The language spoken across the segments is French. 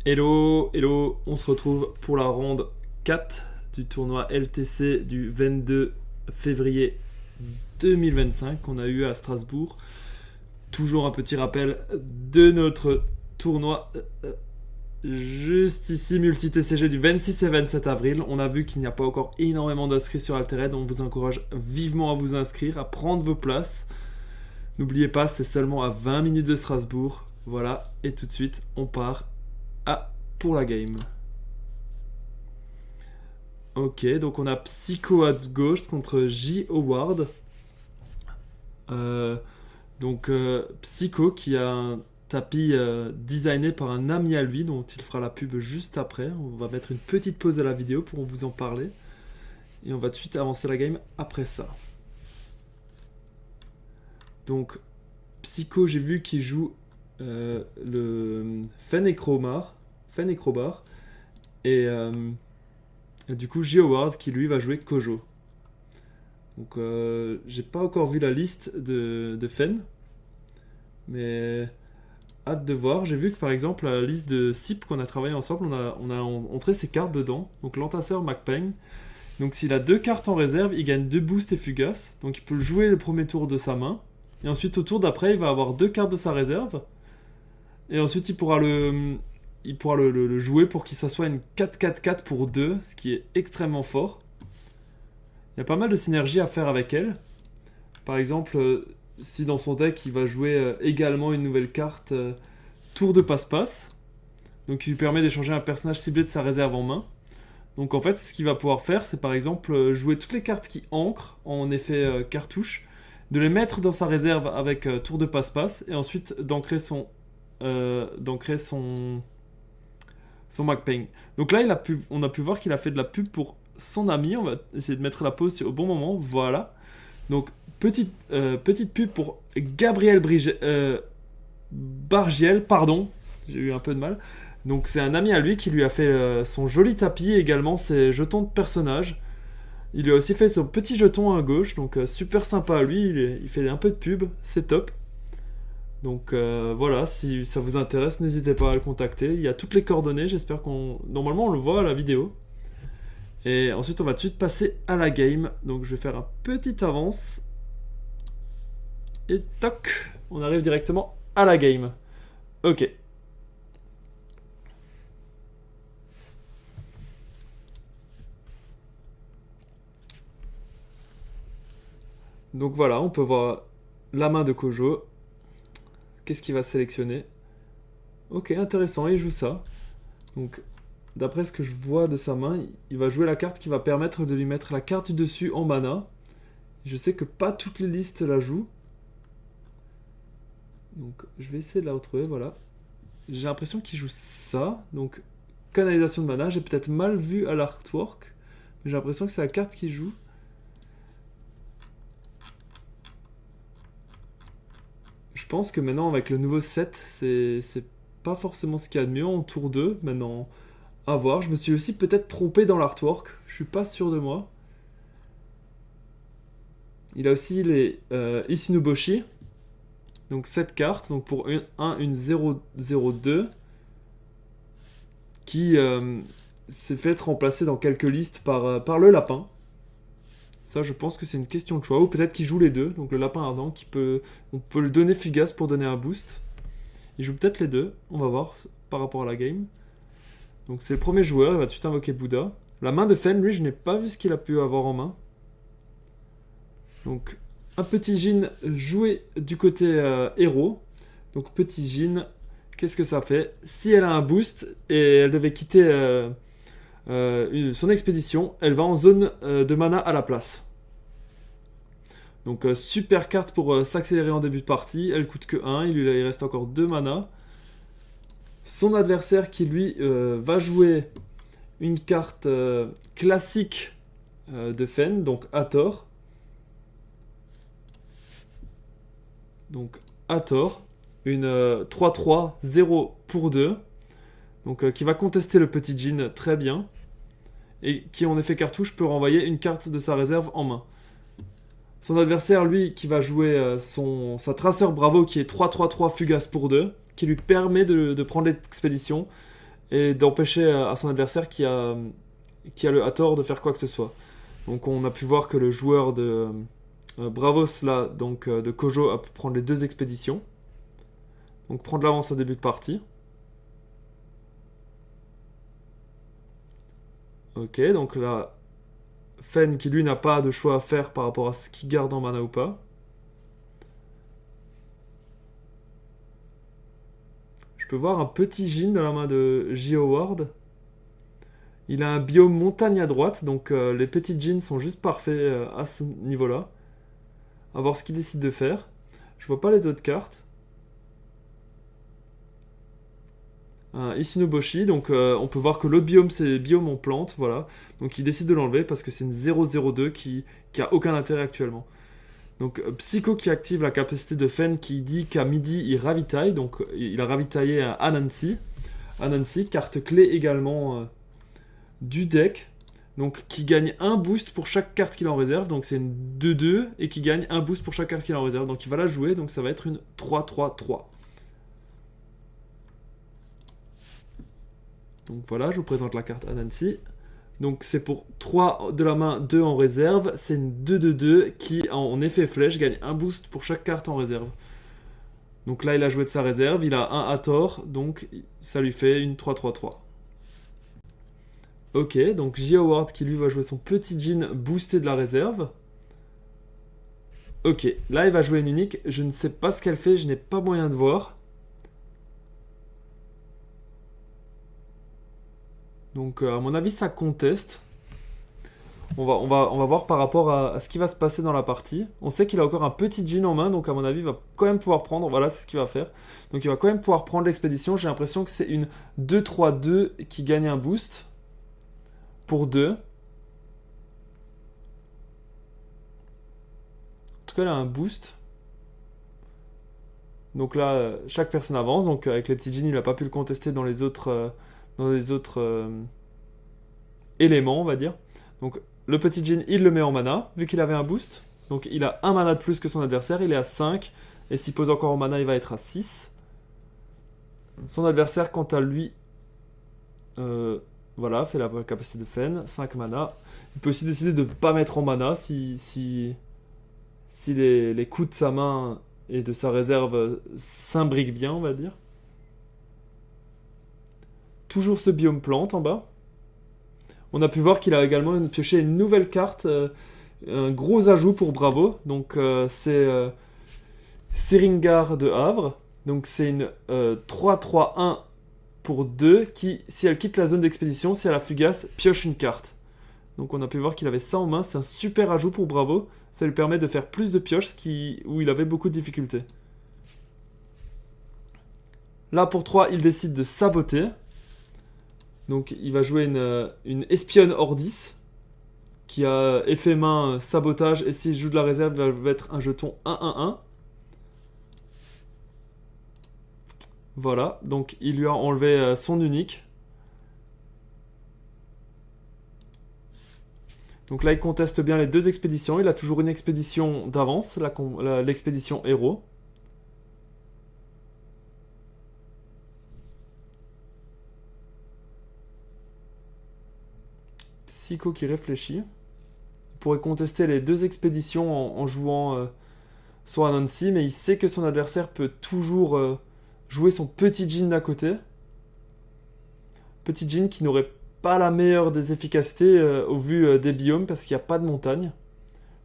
Hello, hello, on se retrouve pour la ronde 4 du tournoi LTC du 22 février 2025 qu'on a eu à Strasbourg. Toujours un petit rappel de notre tournoi juste ici, multi-TCG du 26 et 27 avril. On a vu qu'il n'y a pas encore énormément d'inscrits sur Altered, on vous encourage vivement à vous inscrire, à prendre vos places. N'oubliez pas, c'est seulement à 20 minutes de Strasbourg. Voilà, et tout de suite, on part pour la game. Ok, donc on a Psycho à gauche contre J. Howard. Psycho qui a un tapis designé par un ami à lui dont il fera la pub juste après. On va mettre une petite pause à la vidéo pour vous en parler. Et on va tout de suite avancer la game après ça. Donc Psycho, j'ai vu qu'il joue le Fenecrobar. Et du coup, J. Howard qui lui va jouer Kojo. Donc, j'ai pas encore vu la liste de Fen, mais hâte de voir. J'ai vu que par exemple, la liste de SIP qu'on a travaillé ensemble, on a entré ses cartes dedans. Donc, l'entasseur McPeng. Donc, s'il a 2 cartes en réserve, il gagne 2 boosts et fugaces. Donc, il peut le jouer le premier tour de sa main. Et ensuite, au tour d'après, il va avoir 2 cartes de sa réserve. Et ensuite, il pourra le jouer pour qu'il s'assoie une 4-4-4 pour 2, ce qui est extrêmement fort. Il y a pas mal de synergie à faire avec elle. Par exemple, si dans son deck il va jouer également une nouvelle carte tour de passe-passe, donc qui lui permet d'échanger un personnage ciblé de sa réserve en main. Donc en fait, ce qu'il va pouvoir faire, c'est par exemple jouer toutes les cartes qui ancrent en effet cartouche, de les mettre dans sa réserve avec tour de passe-passe, et ensuite d'ancrer son McPeng. Donc là, on a pu voir qu'il a fait de la pub pour son ami. On va essayer de mettre la pause au bon moment. Voilà. Donc, petite pub pour Gabriel Bargiel. Pardon, j'ai eu un peu de mal. Donc, c'est un ami à lui qui lui a fait son joli tapis et également ses jetons de personnage. Il lui a aussi fait son petit jeton à gauche. Donc, super sympa à lui. Il fait un peu de pub. C'est top. Donc voilà, si ça vous intéresse, n'hésitez pas à le contacter. Il y a toutes les coordonnées, j'espère qu'on... Normalement, on le voit à la vidéo. Et ensuite, on va tout de suite passer à la game. Donc je vais faire un petit avance. Et toc, on arrive directement à la game. Ok. Donc voilà, on peut voir la main de Kojo. Qu'est-ce qu'il va sélectionner? Ok, intéressant, il joue ça. Donc, d'après ce que je vois de sa main, il va jouer la carte qui va permettre de lui mettre la carte du dessus en mana. Je sais que pas toutes les listes la jouent. Donc, je vais essayer de la retrouver, voilà. J'ai l'impression qu'il joue ça. Donc, canalisation de mana. J'ai peut-être mal vu à l'artwork. Mais j'ai l'impression que c'est la carte qu'il joue. Je pense que maintenant, avec le nouveau set, c'est pas forcément ce qu'il y a de mieux en tour 2. Maintenant, à voir. Je me suis aussi peut-être trompé dans l'artwork. Je suis pas sûr de moi. Il a aussi les Isunuboshi. Donc 7 cartes. Donc pour une 0-0-2. Qui s'est fait remplacer dans quelques listes par le lapin. Ça, je pense que c'est une question de choix. Ou peut-être qu'il joue les deux. Donc le lapin ardent, on peut le donner fugace pour donner un boost. Il joue peut-être les deux. On va voir par rapport à la game. Donc c'est le premier joueur. Il va tout de suite invoquer Bouddha. La main de Fen, lui, je n'ai pas vu ce qu'il a pu avoir en main. Donc un petit Jin joué du côté héros. Donc petit Jin, qu'est-ce que ça fait? Si elle a un boost et elle devait quitter son expédition, elle va en zone de mana à la place. Donc super carte pour s'accélérer en début de partie. Elle coûte que 1, il reste encore 2 mana. Son adversaire qui lui va jouer une carte classique de Fen, donc Hathor. Donc Hathor, une 3-3, 0 pour 2. Donc qui va contester le petit Jin très bien. Et qui en effet cartouche peut renvoyer une carte de sa réserve en main. Son adversaire, lui, qui va jouer sa traceur Bravo qui est 3-3-3 fugace pour 2, qui lui permet de prendre l'expédition et d'empêcher à son adversaire qui a le Hathor de faire quoi que ce soit. Donc on a pu voir que le joueur de Bravos là, donc de Kojo, a pu prendre les 2 expéditions. Donc prendre l'avance au début de partie. Ok, donc là, Fen qui lui n'a pas de choix à faire par rapport à ce qu'il garde en mana ou pas. Je peux voir un petit Jin dans la main de J. Howard. Il a un biome montagne à droite, donc les petits Jins sont juste parfaits à ce niveau-là. À voir ce qu'il décide de faire. Je vois pas les autres cartes. Isunoboshi, donc on peut voir que l'autre biome c'est biome en plante, voilà. Donc il décide de l'enlever parce que c'est une 002 qui a aucun intérêt actuellement. Donc Psycho qui active la capacité de Fen qui dit qu'à midi il ravitaille, donc il a ravitaillé un Anansi. Anansi, carte clé également du deck, donc qui gagne un boost pour chaque carte qu'il en réserve, donc c'est une 2-2 et qui gagne un boost pour chaque carte qu'il en réserve, donc il va la jouer, donc ça va être une 3-3-3. Donc voilà, je vous présente la carte Anansi. Donc c'est pour 3 de la main, 2 en réserve. C'est une 2-2-2 qui, en effet flèche, gagne un boost pour chaque carte en réserve. Donc là, il a joué de sa réserve. Il a un Hathor, donc ça lui fait une 3-3-3. Ok, donc J. Howard qui lui va jouer son petit Jin boosté de la réserve. Ok, là il va jouer une unique. Je ne sais pas ce qu'elle fait, je n'ai pas moyen de voir. Donc à mon avis ça conteste. On va voir par rapport à ce qui va se passer dans la partie. On sait qu'il a encore un petit Jin en main, donc à mon avis il va quand même pouvoir prendre. Voilà, c'est ce qu'il va faire. Donc il va quand même pouvoir prendre l'expédition. J'ai l'impression que c'est une 2-3-2 qui gagne un boost. Pour 2. En tout cas, elle a un boost. Donc là, chaque personne avance. Donc avec les petits Jin, il n'a pas pu le contester dans les autres, éléments, on va dire. Donc le petit Jin, il le met en mana, vu qu'il avait un boost. Donc il a un mana de plus que son adversaire, il est à 5. Et s'il pose encore en mana, il va être à 6. Son adversaire, quant à lui, voilà, fait la capacité de Fen, 5 mana. Il peut aussi décider de ne pas mettre en mana si les coups de sa main et de sa réserve s'imbriquent bien, on va dire. Toujours ce biome plante en bas. On a pu voir qu'il a également pioché une nouvelle carte, un gros ajout pour Bravo. Donc c'est Seringar de Havre. Donc c'est une 3-3-1 pour 2 qui, si elle quitte la zone d'expédition, si elle a fugace, pioche une carte. Donc on a pu voir qu'il avait ça en main, c'est un super ajout pour Bravo. Ça lui permet de faire plus de pioches où il avait beaucoup de difficultés. Là pour 3, il décide de saboter. Donc il va jouer une espionne Ordis qui a effet main sabotage et s'il joue de la réserve, il va être un jeton 1-1-1. Voilà, donc il lui a enlevé son unique. Donc là, il conteste bien les 2 expéditions. Il a toujours une expédition d'avance, l'expédition héros. Psycho qui réfléchit. Il pourrait contester les 2 expéditions en jouant sur Anansi, mais il sait que son adversaire peut toujours jouer son petit Jin d'à côté. Petit Jin qui n'aurait pas la meilleure des efficacités au vu des biomes parce qu'il n'y a pas de montagne.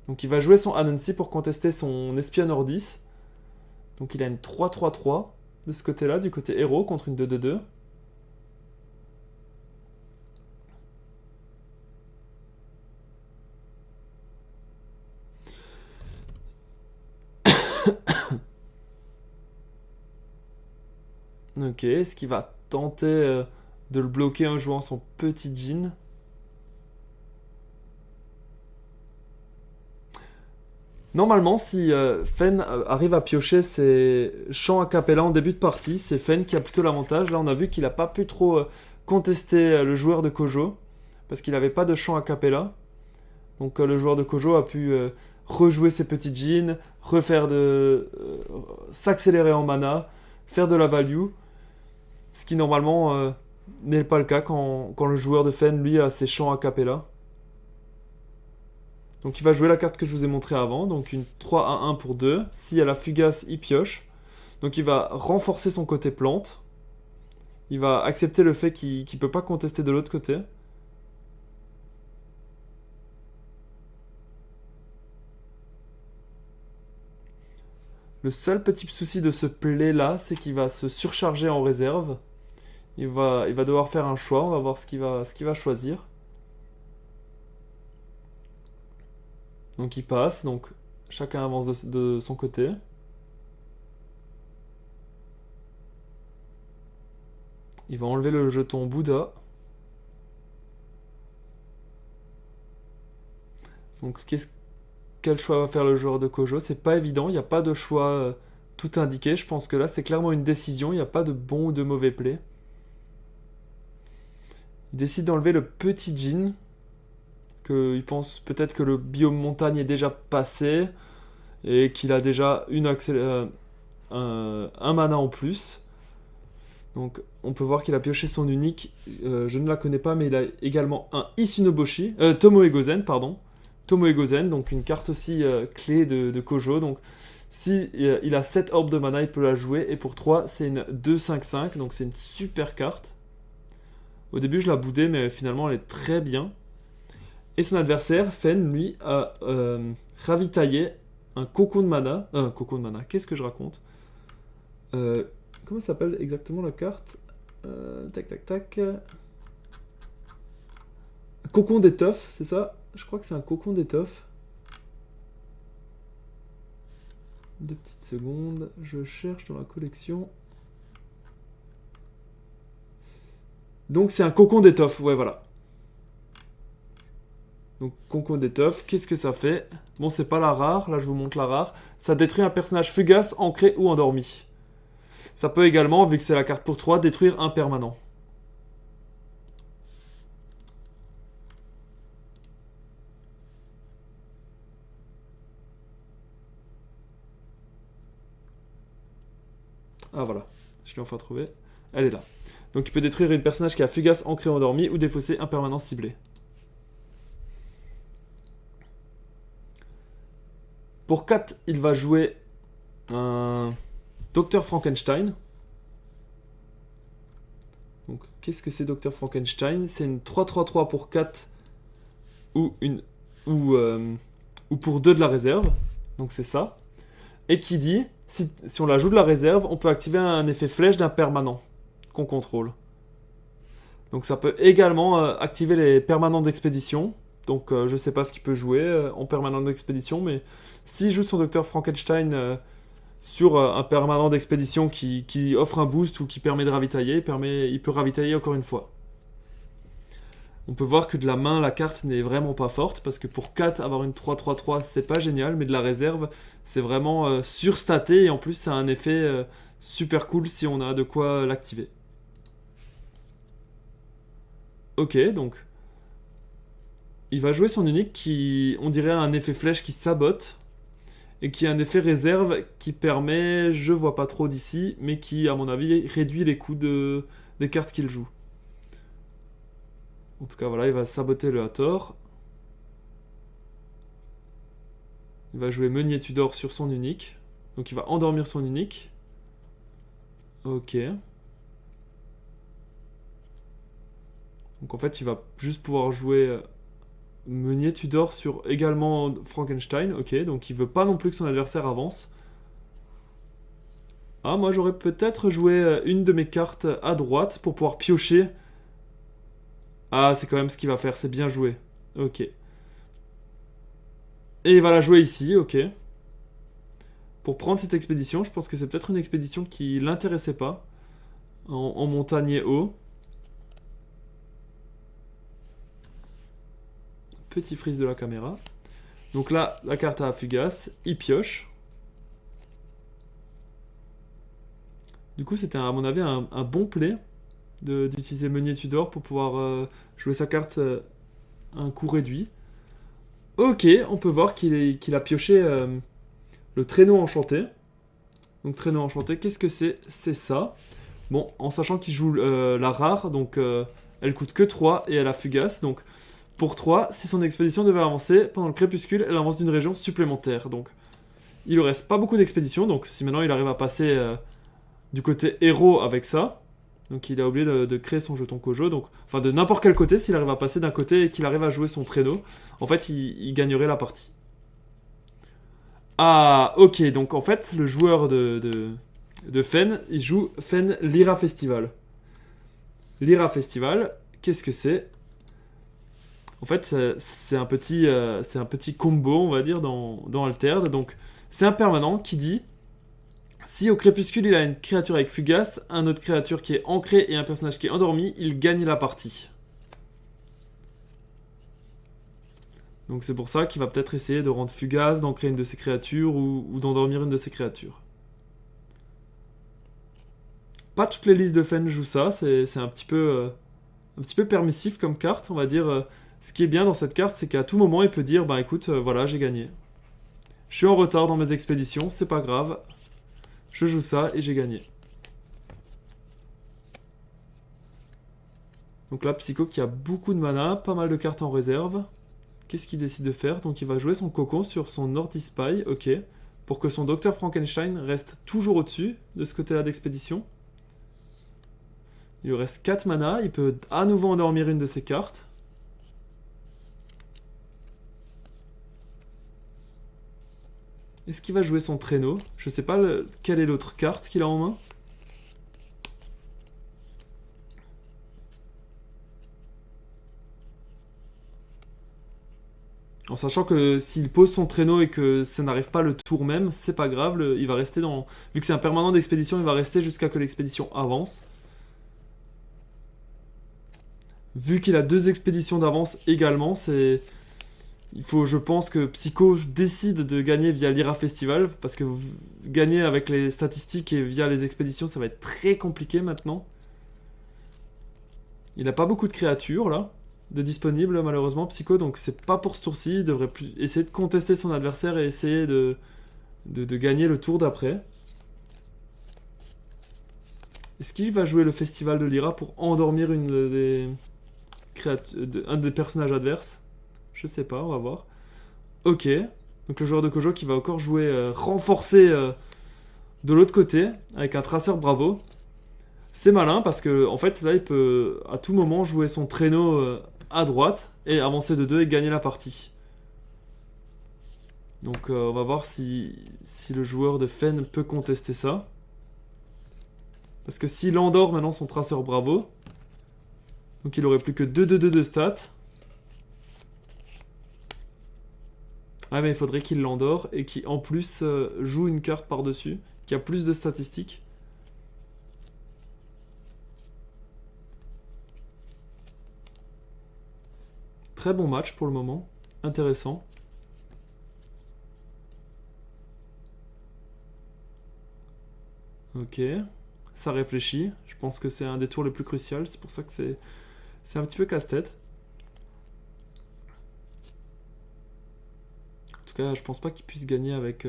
Donc il va jouer son Anansi pour contester son espion Ordis. Donc il a une 3-3-3 de ce côté-là, du côté héros, contre une 2-2-2. Ok, est-ce qu'il va tenter de le bloquer en jouant son petit Jin? Normalement, si Fen arrive à piocher ses chants a cappella en début de partie, c'est Fen qui a plutôt l'avantage. Là, on a vu qu'il n'a pas pu trop contester le joueur de Kojo, parce qu'il n'avait pas de chant a cappella. Donc le joueur de Kojo a pu rejouer ses petits jeans, s'accélérer en mana, faire de la value, ce qui normalement n'est pas le cas quand le joueur de Fen, lui, a ses chants a cappella. Donc il va jouer la carte que je vous ai montrée avant, donc une 3 à 1 pour 2. Si elle a fugace, il pioche. Donc il va renforcer son côté plante. Il va accepter le fait qu'il ne peut pas contester de l'autre côté. Le seul petit souci de ce play là, c'est qu'il va se surcharger en réserve. Il va devoir faire un choix, on va voir ce qu'il va choisir. Donc il passe, donc chacun avance de son côté. Il va enlever le jeton Bouddha. Donc quel choix va faire le joueur de Kojo? C'est pas évident, il n'y a pas de choix tout indiqué. Je pense que là c'est clairement une décision, il n'y a pas de bon ou de mauvais play. Il décide d'enlever le petit Jin. Il pense peut-être que le biome montagne est déjà passé et qu'il a déjà un mana en plus. Donc on peut voir qu'il a pioché son unique. Je ne la connais pas, mais il a également un Isunoboshi, Tomoe-Gozen, pardon. Tomoe-Gozen, donc une carte aussi clé de Kojo. Donc si il a 7 orbes de mana, il peut la jouer. Et pour 3, c'est une 2-5-5, donc c'est une super carte. Au début, je la boudais, mais finalement, elle est très bien. Et son adversaire, Fen, lui, a ravitaillé un cocon de mana. Cocon de mana, qu'est-ce que je raconte Comment s'appelle exactement la carte Tac, tac, tac. Cocon d'étoffe, c'est ça? Je crois que c'est un cocon d'étoffe. 2 petites secondes, je cherche dans la collection. Donc c'est un cocon d'étoffe, ouais voilà. Donc cocon d'étoffe, qu'est-ce que ça fait? Bon, c'est pas la rare, là je vous montre la rare. Ça détruit un personnage fugace, ancré ou endormi. Ça peut également, vu que c'est la carte pour 3, détruire un permanent. Ah voilà, je l'ai enfin trouvé. Elle est là. Donc il peut détruire une personnage qui a fugace, ancré ou endormi, ou défausser un permanent ciblé. Pour 4, il va jouer un Dr Frankenstein. Donc, qu'est-ce que c'est Dr Frankenstein? C'est une 3-3-3 pour 4 ou pour 2 de la réserve. Donc c'est ça. Et qui dit, si on la joue de la réserve, on peut activer un effet flèche d'un permanent qu'on contrôle. Donc ça peut également activer les permanents d'expédition. Donc je sais pas ce qu'il peut jouer en permanent d'expédition, mais s'il joue son Dr Frankenstein sur un permanent d'expédition qui offre un boost ou qui permet de ravitailler, il peut ravitailler encore une fois. On peut voir que de la main, la carte n'est vraiment pas forte, parce que pour 4, avoir une 3-3-3, c'est pas génial, mais de la réserve, c'est vraiment surstaté, et en plus, ça a un effet super cool si on a de quoi l'activer. Ok, donc il va jouer son unique qui, on dirait, a un effet flèche qui sabote, et qui a un effet réserve qui permet, je vois pas trop d'ici, mais qui, à mon avis, réduit les coûts des cartes qu'il joue. En tout cas, voilà, il va saboter le Hathor. Il va jouer Meunier Tudor sur son unique. Donc il va endormir son unique. Ok. Donc en fait, il va juste pouvoir jouer Meunier Tudor sur également Frankenstein. Ok, donc il veut pas non plus que son adversaire avance. Ah, moi j'aurais peut-être joué une de mes cartes à droite pour pouvoir piocher. Ah, c'est quand même ce qu'il va faire, c'est bien joué. Ok. Et il va la jouer ici, ok. Pour prendre cette expédition, je pense que c'est peut-être une expédition qui l'intéressait pas. En montagne haut. Petit freeze de la caméra. Donc là, la carte à fugace, il pioche. Du coup, c'était à mon avis un bon play d'utiliser Meunier Tudor pour pouvoir jouer sa carte à un coût réduit. Ok, on peut voir qu'il a pioché le traîneau enchanté. Donc traîneau enchanté, qu'est-ce que c'est? C'est ça. Bon, en sachant qu'il joue la rare, donc elle coûte que 3 et elle a fugace. Donc pour 3, si son expédition devait avancer, pendant le crépuscule, elle avance d'une région supplémentaire. Donc il ne reste pas beaucoup d'expéditions, donc si maintenant il arrive à passer du côté héros avec ça, donc il a oublié de créer son jeton Kojo, donc, enfin de n'importe quel côté, s'il arrive à passer d'un côté et qu'il arrive à jouer son traîneau, en fait il gagnerait la partie. Ah, ok, donc en fait le joueur de Fen, il joue Fen Lyra Festival. Lyra Festival, qu'est-ce que c'est? En fait, c'est un petit combo, on va dire, dans Altered. Donc, c'est un permanent qui dit si au crépuscule il a une créature avec fugace, un autre créature qui est ancrée et un personnage qui est endormi, il gagne la partie. Donc, c'est pour ça qu'il va peut-être essayer de rendre fugace, d'ancrer une de ses créatures ou d'endormir une de ses créatures. Pas toutes les listes de Fen jouent ça, c'est un petit peu permissif comme carte, on va dire. Ce qui est bien dans cette carte, c'est qu'à tout moment, il peut dire bah écoute, voilà, j'ai gagné. Je suis en retard dans mes expéditions, c'est pas grave. Je joue ça et j'ai gagné. Donc là, Psycho qui a beaucoup de mana, pas mal de cartes en réserve. Qu'est-ce qu'il décide de faire? Donc il va jouer son cocon sur son North Spy, ok. Pour que son Docteur Frankenstein reste toujours au-dessus de ce côté-là d'expédition. Il lui reste 4 mana, il peut à nouveau endormir une de ses cartes. Est-ce qu'il va jouer son traîneau? Je sais pas quelle est l'autre carte qu'il a en main. En sachant que s'il pose son traîneau et que ça n'arrive pas le tour même, c'est pas grave, il va rester dans... Vu que c'est un permanent d'expédition, il va rester jusqu'à que l'expédition avance. Vu qu'il a 2 expéditions d'avance également, c'est... Il faut, je pense, que Psycho décide de gagner via l'Ira Festival, parce que gagner avec les statistiques et via les expéditions, ça va être très compliqué maintenant. Il n'a pas beaucoup de créatures, là, de disponibles, malheureusement, Psycho, donc c'est pas pour ce tour-ci. Il devrait essayer de contester son adversaire et essayer de gagner le tour d'après. Est-ce qu'il va jouer le Festival de l'Ira pour endormir un des personnages adverses? Je sais pas, on va voir. Ok. Donc le joueur de Kojo qui va encore jouer renforcé de l'autre côté, avec un traceur Bravo. C'est malin parce que en fait là il peut à tout moment jouer son traîneau à droite et avancer de 2 et gagner la partie. Donc on va voir si le joueur de Fen peut contester ça. Parce que s'il endort maintenant son traceur Bravo, donc il aurait plus que 2-2-2 de stats. Ah mais il faudrait qu'il l'endort et qu'il en plus joue une carte par-dessus, qui a plus de statistiques. Très bon match pour le moment, intéressant. Ok, ça réfléchit, je pense que c'est un des tours les plus cruciaux, c'est pour ça que c'est un petit peu casse-tête. En tout cas, je pense pas qu'il puisse gagner avec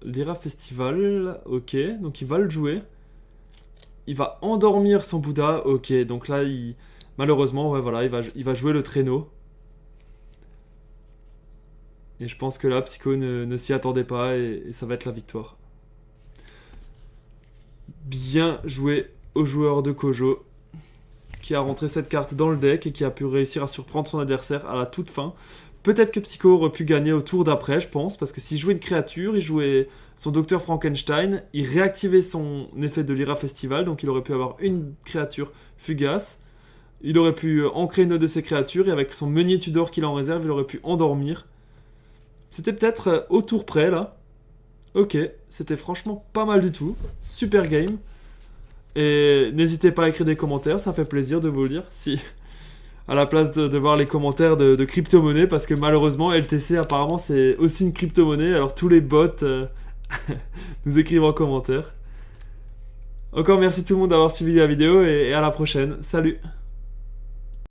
l'Ira Festival. Ok, donc il va le jouer. Il va endormir son Bouddha. Ok, donc là, malheureusement, ouais, voilà, il va jouer le traîneau. Et je pense que là, Psycho ne s'y attendait pas et ça va être la victoire. Bien joué au joueur de Kojo, qui a rentré cette carte dans le deck et qui a pu réussir à surprendre son adversaire à la toute fin. Peut-être que Psycho aurait pu gagner au tour d'après, je pense, parce que s'il jouait une créature, il jouait son Docteur Frankenstein, il réactivait son effet de l'Ira Festival, donc il aurait pu avoir une créature fugace, il aurait pu ancrer une de ses créatures, et avec son Meunier Tudor qu'il a en réserve, il aurait pu endormir. C'était peut-être au tour près, là. Ok, c'était franchement pas mal du tout. Super game. Et n'hésitez pas à écrire des commentaires, ça fait plaisir de vous le lire. Si... à la place de voir les commentaires de crypto-monnaie, parce que malheureusement LTC apparemment c'est aussi une crypto-monnaie, alors tous les bots nous écrivent en commentaire. Encore merci tout le monde d'avoir suivi la vidéo et à la prochaine, salut.